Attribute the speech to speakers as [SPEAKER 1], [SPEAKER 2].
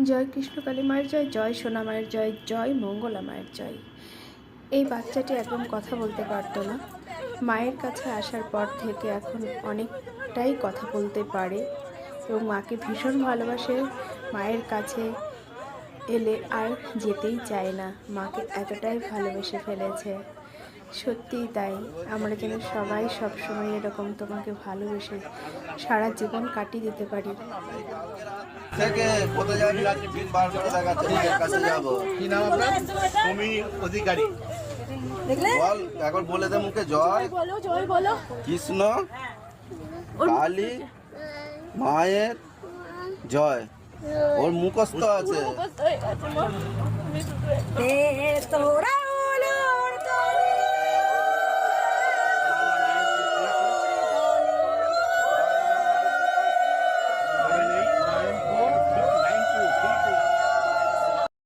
[SPEAKER 1] জয় কৃষ্ণকালী মায়ের জয়, জয় সোনা মায়ের জয়, জয় মঙ্গলা মায়ের জয়। এই বাচ্চাটি একদম কথা বলতে পারতো না, মায়ের কাছে আসার পর থেকে এখন অনেকটাই কথা বলতে পারে এবং মাকে ভীষণ ভালোবাসে। মায়ের কাছে এলে আর যেতেই চায় না, মাকে এতটাই ভালোবেসে ফেলেছে। সত্যিই তাই, আমরা যেন সবাই সবসময় এরকম তোমাকে ভালোবেসে সারা জীবন কাটিয়ে দিতে পারি।
[SPEAKER 2] থেকে কোথায় যাবি? বার করে দেখাচ্ছে নিজের কাছে যাবো।
[SPEAKER 3] কি নাম আপনার? সমীর অধিকারী।
[SPEAKER 2] বল একবার বলে দে মুখে, জয় কৃষ্ণ কালী মায়ের জয়। ওর মুখস্থ আছে।
[SPEAKER 4] তোরা